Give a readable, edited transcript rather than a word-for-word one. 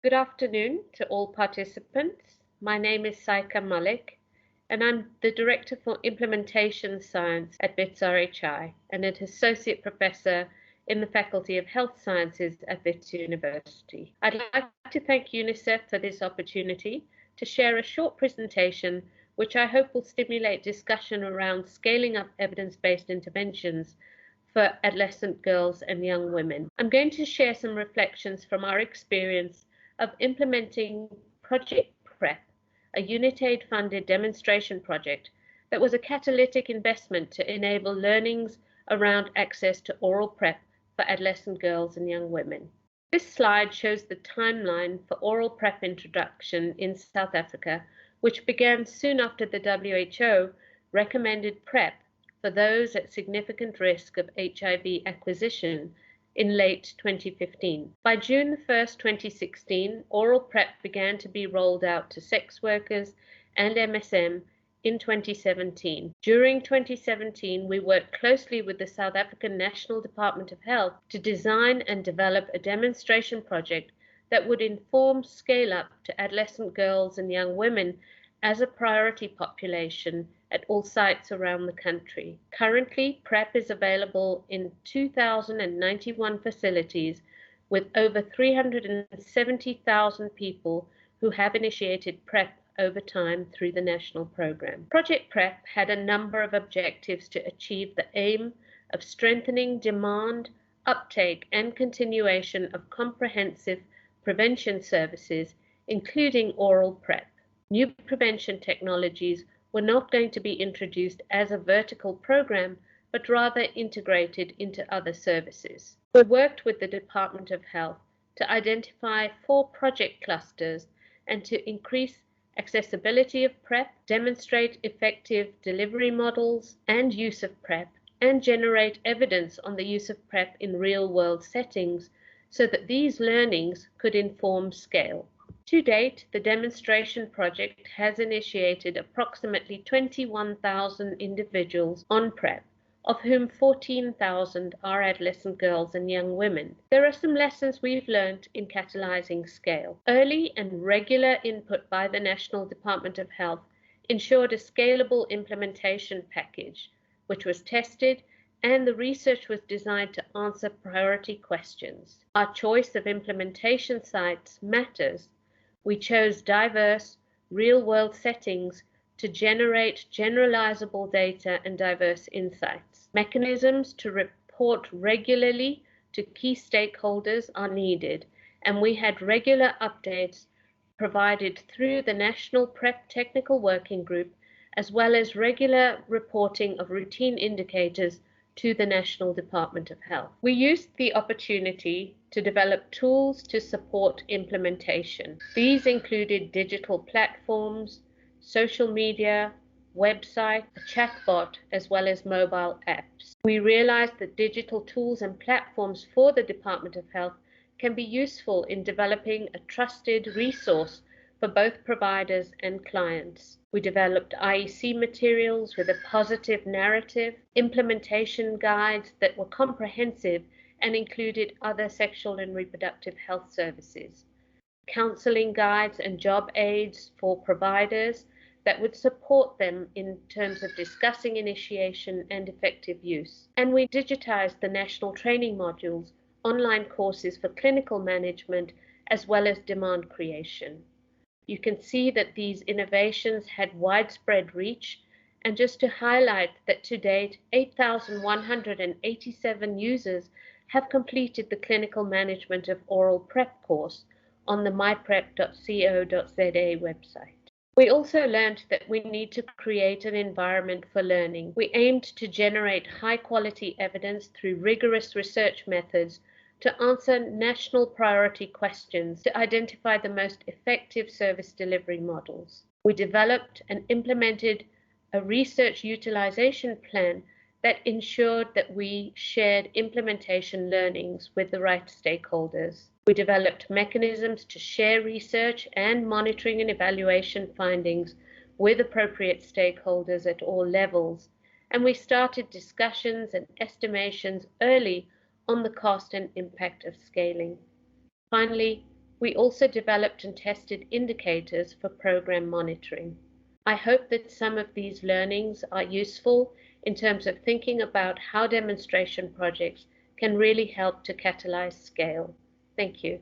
Good afternoon to all participants. My name is Saiqa Mullik, and I'm the Director for Implementation Science at WITS RHI and an Associate Professor in the Faculty of Health Sciences at WITS University. I'd like to thank UNICEF for this opportunity to share a short presentation which I hope will stimulate discussion around scaling up evidence-based interventions for adolescent girls and young women. I'm going to share some reflections from our experience of implementing Project PrEP, a UNITAID-funded demonstration project that was a catalytic investment to enable learnings around access to oral PrEP for adolescent girls and young women. This slide shows the timeline for oral PrEP introduction in South Africa, which began soon after the WHO recommended PrEP for those at significant risk of HIV acquisition in late 2015. By June 1, 2016, oral PrEP began to be rolled out to sex workers and MSM in 2017. During 2017, we worked closely with the South African National Department of Health to design and develop a demonstration project that would inform scale-up to adolescent girls and young women as a priority population at all sites around the country. Currently, PrEP is available in 2,091 facilities with over 370,000 people who have initiated PrEP over time through the national program. Project PrEP had a number of objectives to achieve the aim of strengthening demand, uptake, and continuation of comprehensive prevention services, including oral PrEP. New prevention technologies were not going to be introduced as a vertical program, but rather integrated into other services. We worked with the Department of Health to identify 4 project clusters and to increase accessibility of PrEP, demonstrate effective delivery models and use of PrEP, and generate evidence on the use of PrEP in real-world settings so that these learnings could inform scale. To date, the demonstration project has initiated approximately 21,000 individuals on PrEP, of whom 14,000 are adolescent girls and young women. There are some lessons we've learned in catalyzing scale. Early and regular input by the National Department of Health ensured a scalable implementation package, which was tested, and the research was designed to answer priority questions. Our choice of implementation sites matters. We chose diverse, real-world settings to generate generalizable data and diverse insights. Mechanisms to report regularly to key stakeholders are needed, and we had regular updates provided through the National PrEP Technical Working Group, as well as regular reporting of routine indicators to the National Department of Health. We used the opportunity to develop tools to support implementation. These included digital platforms, social media, website, a chatbot, as well as mobile apps. We realized that digital tools and platforms for the Department of Health can be useful in developing a trusted resource for both providers and clients. We developed IEC materials with a positive narrative, implementation guides that were comprehensive and included other sexual and reproductive health services, counseling guides and job aids for providers that would support them in terms of discussing initiation and effective use. And we digitized the national training modules, online courses for clinical management, as well as demand creation. You can see that these innovations had widespread reach, and just to highlight that to date, 8,187 users have completed the clinical management of oral PrEP course on the myprep.co.za website. We also learned that we need to create an environment for learning. We aimed to generate high-quality evidence through rigorous research methods to answer national priority questions to identify the most effective service delivery models. We developed and implemented a research utilization plan that ensured that we shared implementation learnings with the right stakeholders. We developed mechanisms to share research and monitoring and evaluation findings with appropriate stakeholders at all levels, and we started discussions and estimations early on the cost and impact of scaling. Finally, We also developed and tested indicators for program monitoring. I hope that some of these learnings are useful in terms of thinking about how demonstration projects can really help to catalyze scale. Thank you.